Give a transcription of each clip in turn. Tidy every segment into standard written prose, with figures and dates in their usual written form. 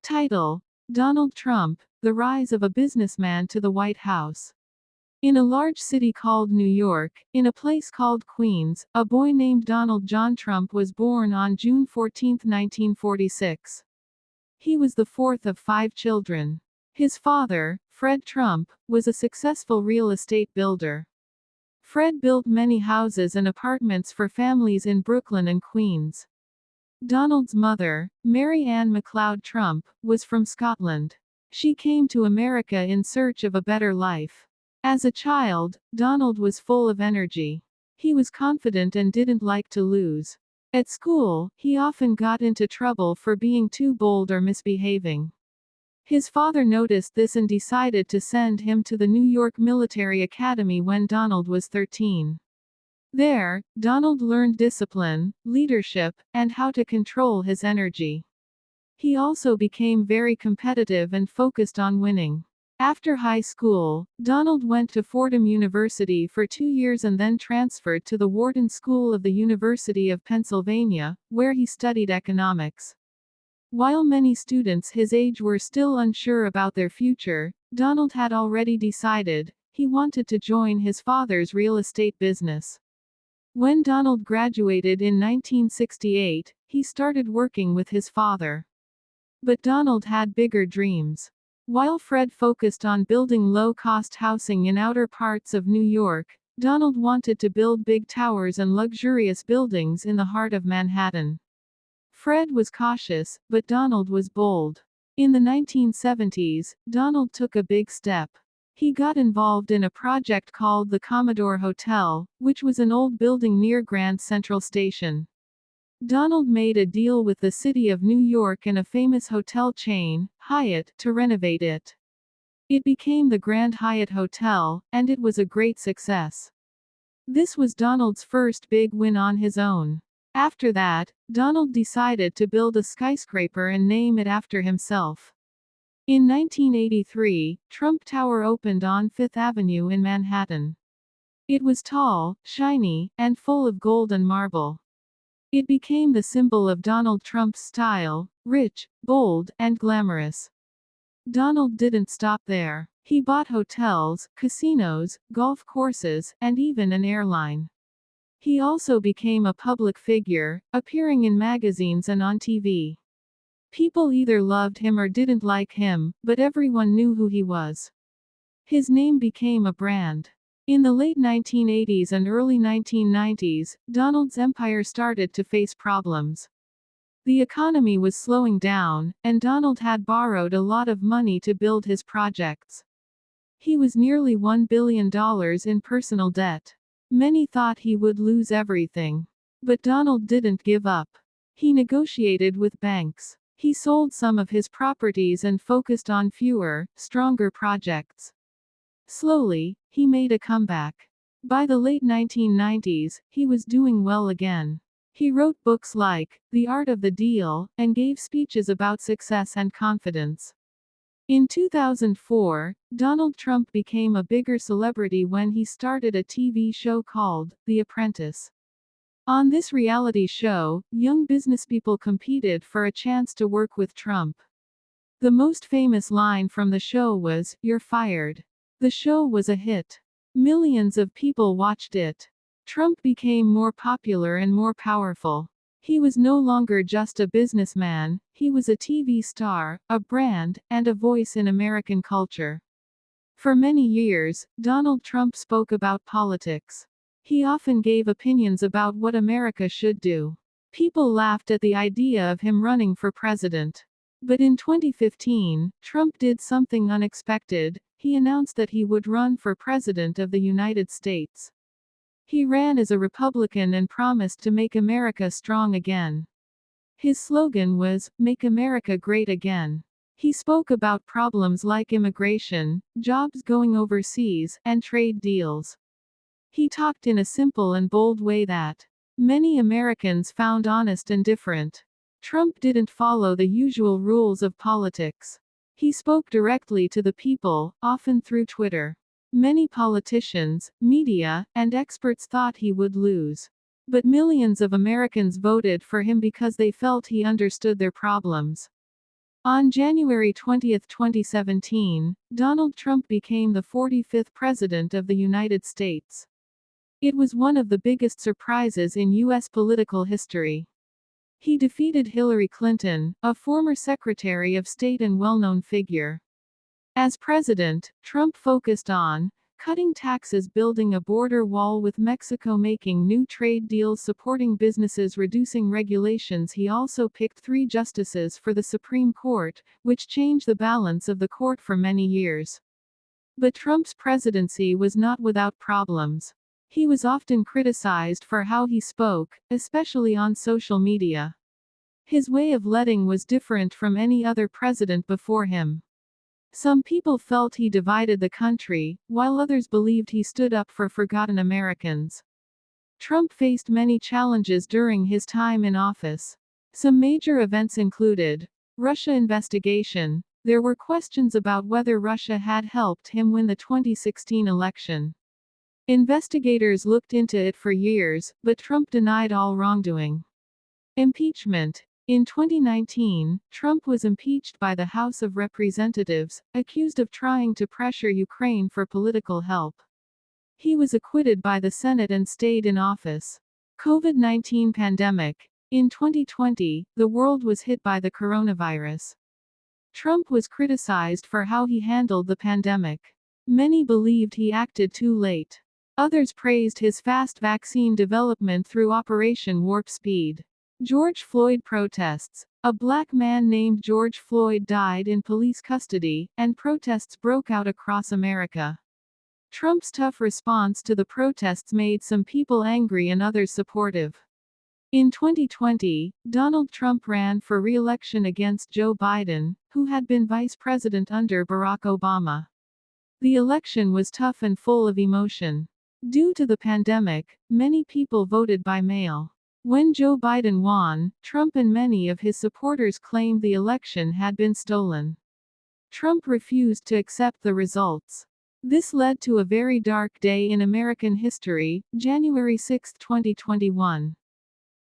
Title: Donald Trump, The Rise of a Businessman to the White House. In a large city called New York, in a place called Queens, a boy named Donald John Trump was born on June 14, 1946. He was the fourth of 5 children. His father, Fred Trump, was a successful real estate builder. Fred built many houses and apartments for families in Brooklyn and Queens. Donald's mother, Mary Ann MacLeod Trump, was from Scotland. She came to America in search of a better life. As a child, Donald was full of energy. He was confident and didn't like to lose. At school, he often got into trouble for being too bold or misbehaving. His father noticed this and decided to send him to the New York Military Academy when Donald was 13. There, Donald learned discipline, leadership, and how to control his energy. He also became very competitive and focused on winning. After high school, Donald went to Fordham University for 2 years and then transferred to the Wharton School of the University of Pennsylvania, where he studied economics. While many students his age were still unsure about their future, Donald had already decided he wanted to join his father's real estate business. When Donald graduated in 1968, he started working with his father. But Donald had bigger dreams. While Fred focused on building low-cost housing in outer parts of New York, Donald wanted to build big towers and luxurious buildings in the heart of Manhattan. Fred was cautious, but Donald was bold. In the 1970s, Donald took a big step. He got involved in a project called the Commodore Hotel, which was an old building near Grand Central Station. Donald made a deal with the city of New York and a famous hotel chain, Hyatt, to renovate it. It became the Grand Hyatt Hotel, and it was a great success. This was Donald's first big win on his own. After that, Donald decided to build a skyscraper and name it after himself. In 1983, Trump Tower opened on Fifth Avenue in Manhattan. It was tall, shiny, and full of gold and marble. It became the symbol of Donald Trump's style, rich, bold, and glamorous. Donald didn't stop there. He bought hotels, casinos, golf courses, and even an airline. He also became a public figure, appearing in magazines and on TV. People either loved him or didn't like him, but everyone knew who he was. His name became a brand. In the late 1980s and early 1990s, Donald's empire started to face problems. The economy was slowing down, and Donald had borrowed a lot of money to build his projects. He was nearly $1 billion in personal debt. Many thought he would lose everything. But Donald didn't give up. He negotiated with banks. He sold some of his properties and focused on fewer, stronger projects. Slowly, he made a comeback. By the late 1990s, he was doing well again. He wrote books like The Art of the Deal, and gave speeches about success and confidence. In 2004, Donald Trump became a bigger celebrity when he started a TV show called The Apprentice. On this reality show, young businesspeople competed for a chance to work with Trump. The most famous line from the show was, "You're fired." The show was a hit. Millions of people watched it. Trump became more popular and more powerful. He was no longer just a businessman, he was a TV star, a brand, and a voice in American culture. For many years, Donald Trump spoke about politics. He often gave opinions about what America should do. People laughed at the idea of him running for president. But in 2015, Trump did something unexpected. He announced that he would run for president of the United States. He ran as a Republican and promised to make America strong again. His slogan was, "Make America Great Again." He spoke about problems like immigration, jobs going overseas, and trade deals. He talked in a simple and bold way that many Americans found honest and different. Trump didn't follow the usual rules of politics. He spoke directly to the people, often through Twitter. Many politicians, media, and experts thought he would lose. But millions of Americans voted for him because they felt he understood their problems. On January 20, 2017, Donald Trump became the 45th President of the United States. It was one of the biggest surprises in U.S. political history. He defeated Hillary Clinton, a former Secretary of State and well-known figure. As president, Trump focused on cutting taxes, building a border wall with Mexico, making new trade deals, supporting businesses, reducing regulations. He also picked 3 justices for the Supreme Court, which changed the balance of the court for many years. But Trump's presidency was not without problems. He was often criticized for how he spoke, especially on social media. His way of leading was different from any other president before him. Some people felt he divided the country, while others believed he stood up for forgotten Americans. Trump faced many challenges during his time in office. Some major events included Russia investigation. There were questions about whether Russia had helped him win the 2016 election. Investigators looked into it for years, but Trump denied all wrongdoing. Impeachment. In 2019, Trump was impeached by the House of Representatives, accused of trying to pressure Ukraine for political help. He was acquitted by the Senate and stayed in office. COVID-19 pandemic. In 2020, the world was hit by the coronavirus. Trump was criticized for how he handled the pandemic. Many believed he acted too late. Others praised his fast vaccine development through Operation Warp Speed. George Floyd protests. A black man named George Floyd died in police custody, and protests broke out across America. Trump's tough response to the protests made some people angry and others supportive. In 2020, Donald Trump ran for re-election against Joe Biden, who had been vice president under Barack Obama. The election was tough and full of emotion. Due to the pandemic, many people voted by mail. When Joe Biden won, Trump and many of his supporters claimed the election had been stolen. Trump refused to accept the results. This led to a very dark day in American history, January 6, 2021.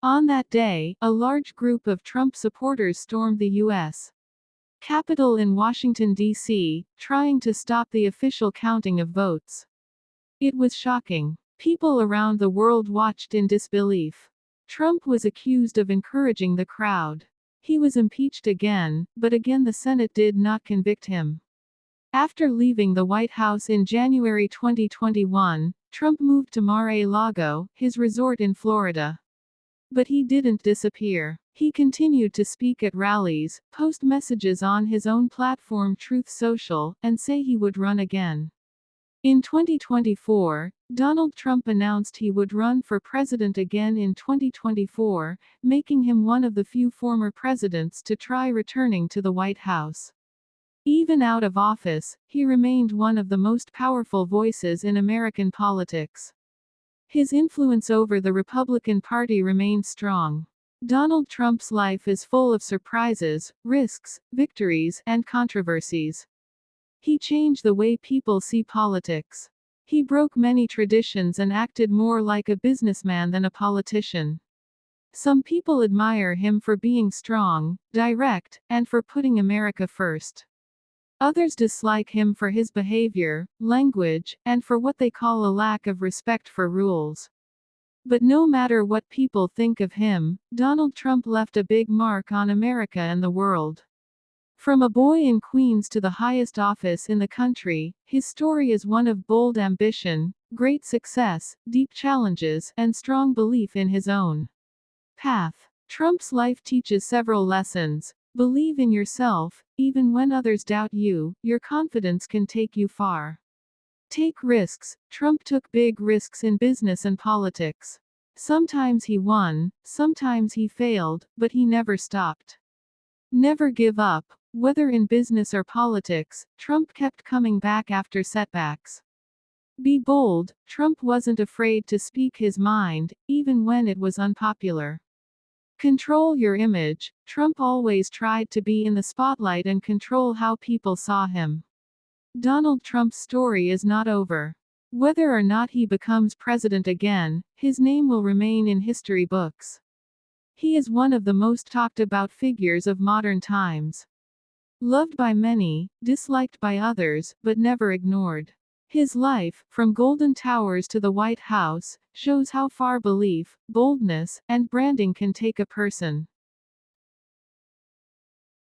On that day, a large group of Trump supporters stormed the U.S. Capitol in Washington, D.C., trying to stop the official counting of votes. It was shocking. People around the world watched in disbelief. Trump was accused of encouraging the crowd. He was impeached again, but again the Senate did not convict him. After leaving the White House in January 2021, Trump moved to Mar-a-Lago, his resort in Florida. But he didn't disappear. He continued to speak at rallies, post messages on his own platform Truth Social, and say he would run again. In 2024, Donald Trump announced he would run for president again in 2024, making him one of the few former presidents to try returning to the White House. Even out of office, he remained one of the most powerful voices in American politics. His influence over the Republican Party remained strong. Donald Trump's life is full of surprises, risks, victories, and controversies. He changed the way people see politics. He broke many traditions and acted more like a businessman than a politician. Some people admire him for being strong, direct, and for putting America first. Others dislike him for his behavior, language, and for what they call a lack of respect for rules. But no matter what people think of him, Donald Trump left a big mark on America and the world. From a boy in Queens to the highest office in the country, his story is one of bold ambition, great success, deep challenges, and strong belief in his own path. Trump's life teaches several lessons. Believe in yourself, even when others doubt you, your confidence can take you far. Take risks. Trump took big risks in business and politics. Sometimes he won, sometimes he failed, but he never stopped. Never give up. Whether in business or politics, Trump kept coming back after setbacks. Be bold. Trump wasn't afraid to speak his mind, even when it was unpopular. Control your image. Trump always tried to be in the spotlight and control how people saw him. Donald Trump's story is not over. Whether or not he becomes president again, his name will remain in history books. He is one of the most talked about figures of modern times. Loved by many, disliked by others, but never ignored. His life, from Golden Towers to the White House, shows how far belief, boldness, and branding can take a person.